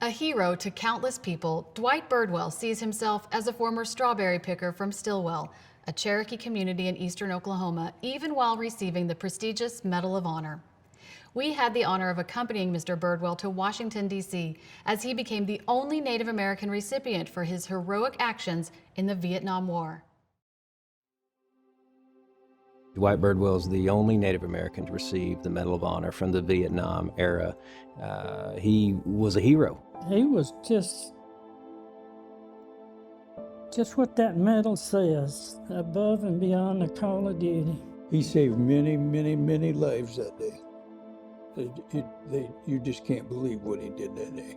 A hero to countless people, Dwight Birdwell sees himself as a former strawberry picker from Stilwell, a Cherokee community in eastern Oklahoma, even while receiving the prestigious Medal of Honor. We had the honor of accompanying Mr. Birdwell to Washington, D.C., as he became the only Native American recipient for his heroic actions in the Vietnam War. Dwight Birdwell is the only Native American to receive the Medal of Honor from the Vietnam era. He was a hero. He was just what that medal says, above and beyond the call of duty. He saved many, many, many lives that day. You just can't believe what he did that day.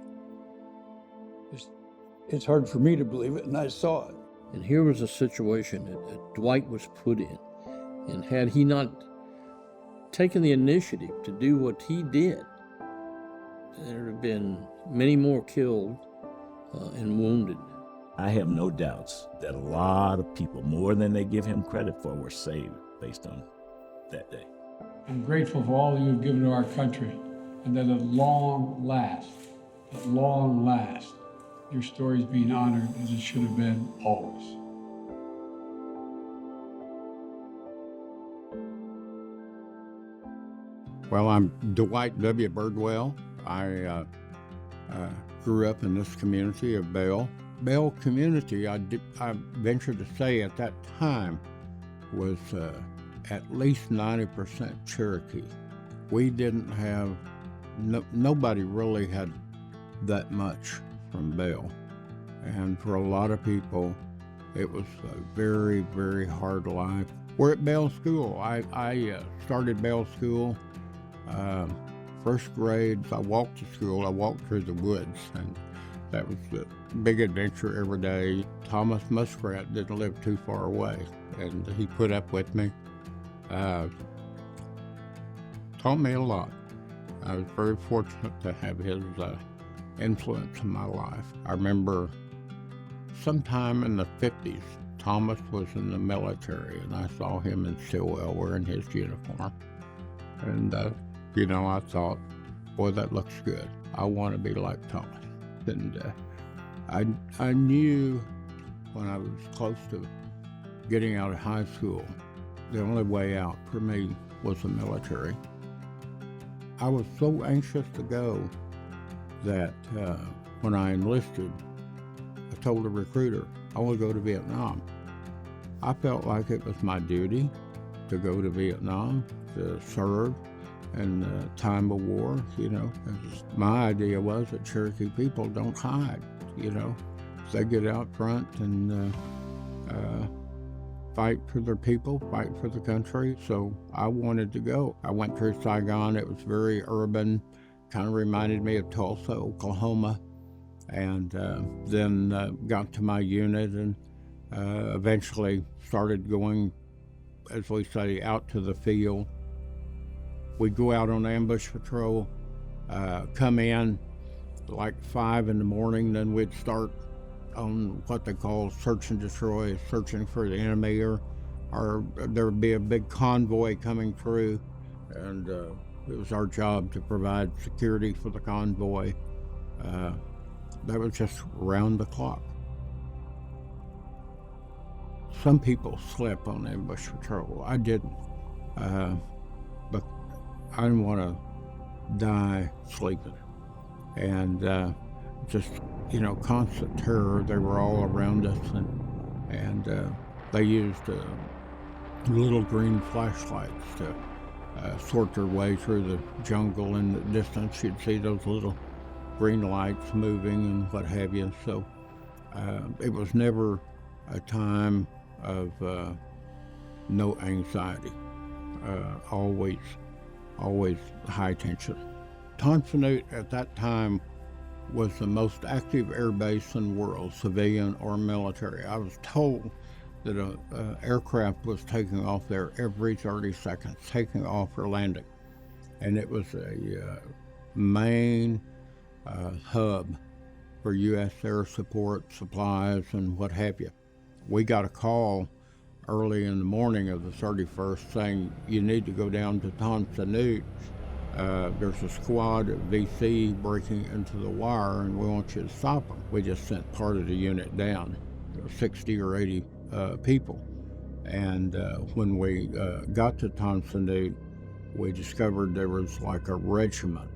It's hard for me to believe it, and I saw it. And here was a situation that Dwight was put in. And had he not taken the initiative to do what he did, there would have been many more killed and wounded. I have no doubts that a lot of people, more than they give him credit for, were saved based on that day. I'm grateful for all you've given to our country, and that at long last, your story is being honored as it should have been always. Well, I'm Dwight W. Birdwell. I grew up in this community of Bell. Bell community, I venture to say at that time, was at least 90% Cherokee. We didn't have, nobody really had that much from Bell. And for a lot of people, it was a very, very hard life. We're at Bell School. I started Bell School. First grade, I walked to school. I walked through the woods, and that was the big adventure every day. Thomas Muskrat didn't live too far away, and he put up with me. Taught me a lot. I was very fortunate to have his influence in my life. I remember sometime in the 50s, Thomas was in the military, and I saw him in Stilwell wearing his uniform. And I thought, boy, that looks good. I want to be like Thomas. And I knew when I was close to getting out of high school, the only way out for me was the military. I was so anxious to go that when I enlisted, I told the recruiter, I want to go to Vietnam. I felt like it was my duty to go to Vietnam, to serve in the time of war, My idea was that Cherokee people don't hide, They get out front and fight for their people, fight for the country. So I wanted to go. I went through Saigon. It was very urban, kind of reminded me of Tulsa, Oklahoma. And then got to my unit and eventually started going, as we say, out to the field. We'd go out on ambush patrol, come in like 5 in the morning, then we'd start on what they call search and destroy, searching for the enemy, or there would be a big convoy coming through, and it was our job to provide security for the convoy. That was just round the clock. Some people slept on ambush patrol. I didn't. But I didn't want to die sleeping. And constant terror. They were all around us, and they used little green flashlights to sort their way through the jungle. In the distance, you'd see those little green lights moving and what have you. So it was never a time of no anxiety. Always high tension. Tonsanute at that time was the most active air base in the world, civilian or military. I was told that an aircraft was taking off there every 30 seconds, taking off or landing. And it was a main hub for U.S. air support, supplies, and what have you. We got a call early in the morning of the 31st saying, you need to go down to Tonsanute there's a squad at VC breaking into the wire and we want you to stop them. We just sent part of the unit down, 60 or 80 people. And when we got to Thompson, we discovered there was like a regiment,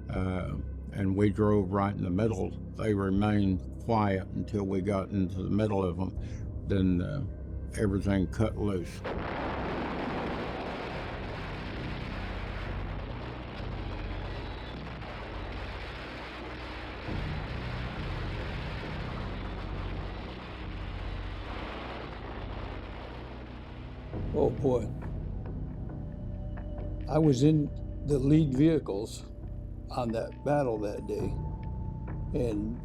and we drove right in the middle. They remained quiet until we got into the middle of them. Then everything cut loose. Oh boy. I was in the lead vehicles on that battle that day, and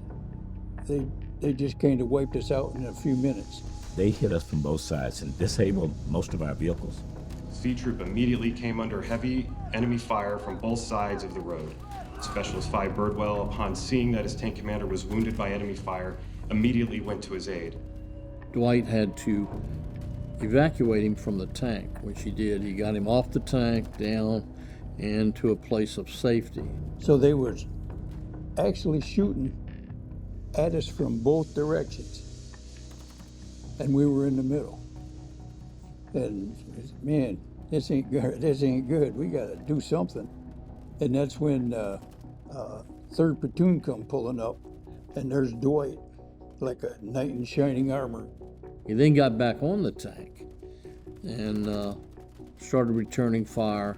they just kind of wiped us out in a few minutes. They hit us from both sides and disabled most of our vehicles. C Troop immediately came under heavy enemy fire from both sides of the road. Specialist 5 Birdwell, upon seeing that his tank commander was wounded by enemy fire, immediately went to his aid. Dwight had to evacuate him from the tank, which he did. He got him off the tank, down, and to a place of safety. So they was actually shooting at us from both directions, and we were in the middle. And man, this ain't good. This ain't good. We got to do something. And that's when 3rd Platoon come pulling up, and there's Dwight, like a knight in shining armor. He then got back on the tank and started returning fire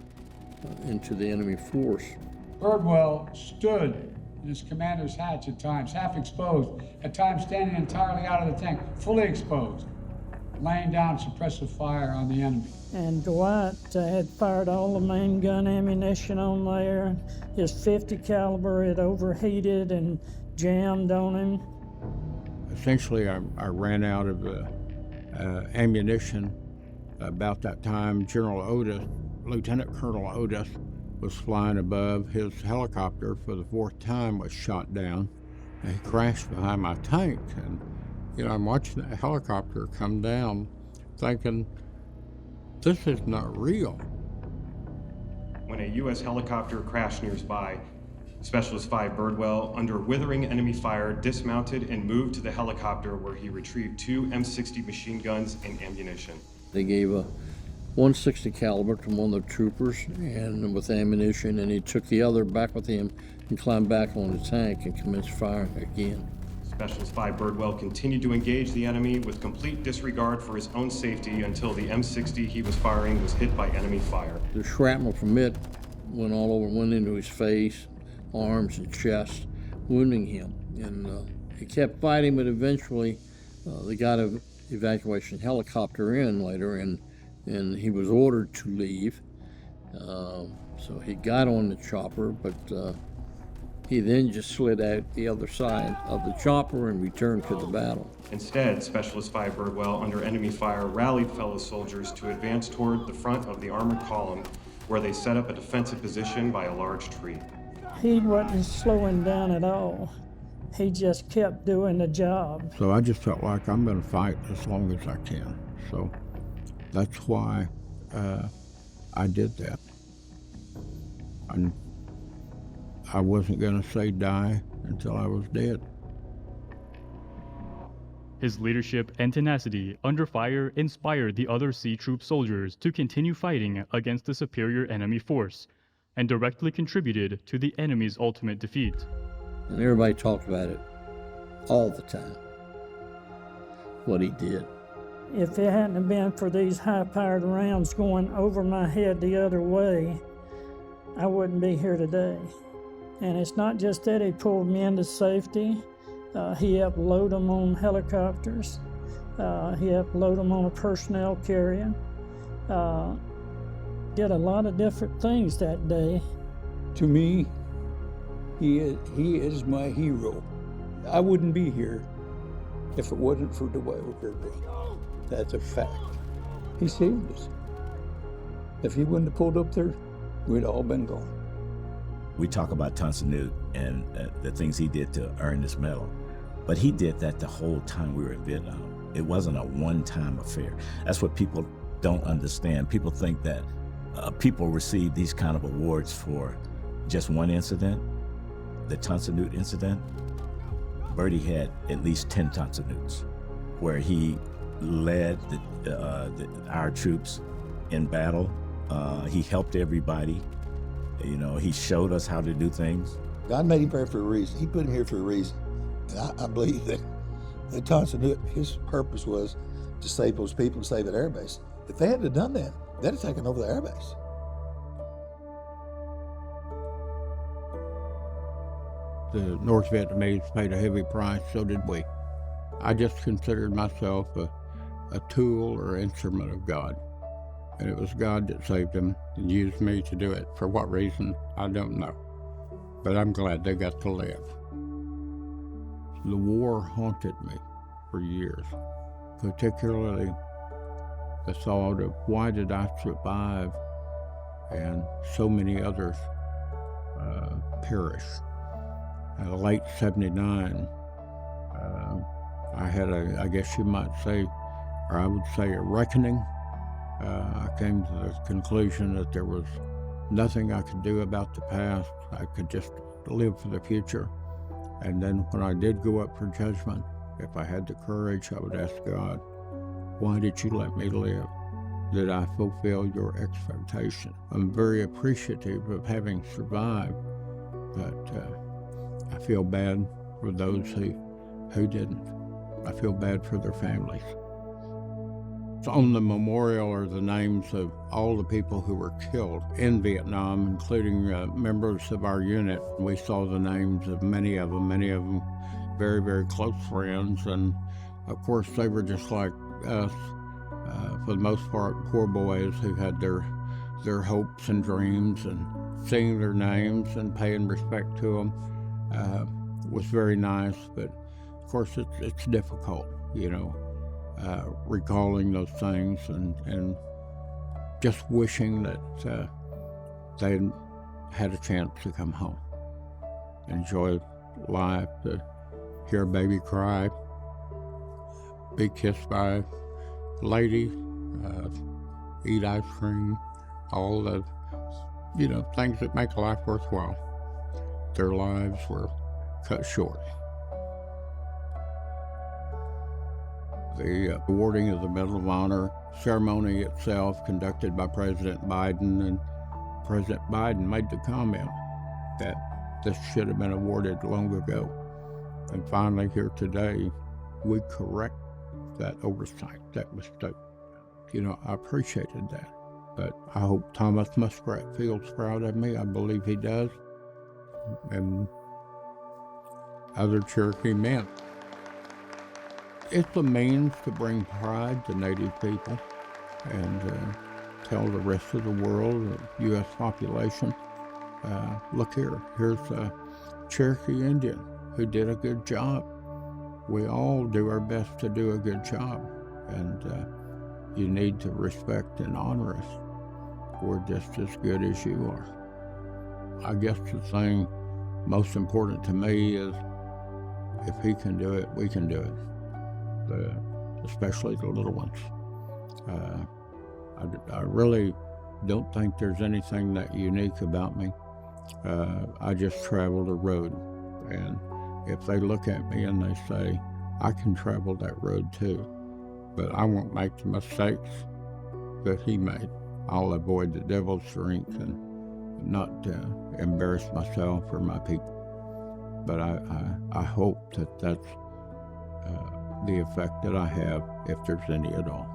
into the enemy force. Birdwell stood in his commander's hatch at times, half exposed, at times standing entirely out of the tank, fully exposed, laying down suppressive fire on the enemy. And Dwight had fired all the main gun ammunition on there. His 50 caliber had overheated and jammed on him. Essentially, I ran out of ammunition. About that time, General Otis, Lieutenant Colonel Otis, was flying above. His helicopter, for the 4th time, was shot down. And he crashed behind my tank. And, you know, I'm watching that helicopter come down, thinking, this is not real. When a U.S. helicopter crashed nearby, Specialist 5 Birdwell, under withering enemy fire, dismounted and moved to the helicopter where he retrieved 2 M60 machine guns and ammunition. They gave a 160 caliber to one of the troopers and with ammunition, and he took the other back with him and climbed back on the tank and commenced firing again. Specialist 5 Birdwell continued to engage the enemy with complete disregard for his own safety until the M60 he was firing was hit by enemy fire. The shrapnel from it went into his face, arms, and chest, wounding him. And he kept fighting, but eventually they got an evacuation helicopter in later, and he was ordered to leave. So he got on the chopper, but he then just slid out the other side of the chopper and returned to the battle. Instead, Specialist 5 Birdwell, under enemy fire, rallied fellow soldiers to advance toward the front of the armored column, where they set up a defensive position by a large tree. He wasn't slowing down at all. He just kept doing the job. So I just felt like I'm going to fight as long as I can. So that's why I did that. And I wasn't going to say die until I was dead. His leadership and tenacity under fire inspired the other C Troop soldiers to continue fighting against the superior enemy force, and directly contributed to the enemy's ultimate defeat. And everybody talked about it all the time, what he did. If it hadn't been for these high-powered rounds going over my head the other way, I wouldn't be here today. And it's not just that he pulled me into safety. He helped load them on helicopters. He helped load them on a personnel carrier. Did a lot of different things that day. To me, he is my hero. I wouldn't be here if it wasn't for Dwight Birdwell. That's a fact. He saved us. If he wouldn't have pulled up there, we'd all been gone. We talk about Thompson and the things he did to earn this medal, but he did that the whole time we were in Vietnam. It wasn't a one-time affair. That's what people don't understand. People think that people receive these kind of awards for just one incident, the Tonsanute incident. Birdie had at least 10 Tonsanutes where he led our troops in battle. He helped everybody. You know, he showed us how to do things. God made him here for a reason. He put him here for a reason. And I believe that Tonsanute, his purpose was to save those people and save an air base. If they hadn't have done that, they'd have taken over the air base. The North Vietnamese paid a heavy price, so did we. I just considered myself a tool or instrument of God. And it was God that saved them and used me to do it. For what reason, I don't know. But I'm glad they got to live. The war haunted me for years, particularly the thought of why did I survive and so many others perish. Late 79, I had I guess you might say, or I would say a reckoning. I came to the conclusion that there was nothing I could do about the past. I could just live for the future. And then when I did go up for judgment, if I had the courage, I would ask God, why did you let me live? Did I fulfill your expectation? I'm very appreciative of having survived, but I feel bad for those who didn't. I feel bad for their families. So on the memorial are the names of all the people who were killed in Vietnam, including members of our unit. We saw the names of many of them very, very close friends. And of course, they were just like us, for the most part, poor boys who had their hopes and dreams, and seeing their names and paying respect to them was very nice. But of course, it's difficult, you know. Recalling those things and just wishing that they had a chance to come home, enjoy life, to hear a baby cry, be kissed by a lady, eat ice cream, all the, things that make life worthwhile. Their lives were cut short. The awarding of the Medal of Honor ceremony itself, conducted by President Biden, and President Biden made the comment that this should have been awarded long ago. And finally, here today, we correct that oversight, that mistake. I appreciated that. But I hope Thomas Muskrat feels proud of me. I believe he does. And other Cherokee men. It's a means to bring pride to Native people and tell the rest of the world, the U.S. population, look here's a Cherokee Indian who did a good job. We all do our best to do a good job, and you need to respect and honor us. We're just as good as you are. I guess the thing most important to me is if he can do it, we can do it. Especially the little ones. I really don't think there's anything that unique about me. I just travel the road, and if they look at me and they say, I can travel that road too, but I won't make the mistakes that he made. I'll avoid the devil's drink and not embarrass myself or my people. But I hope that that's the effect that I have, if there's any at all.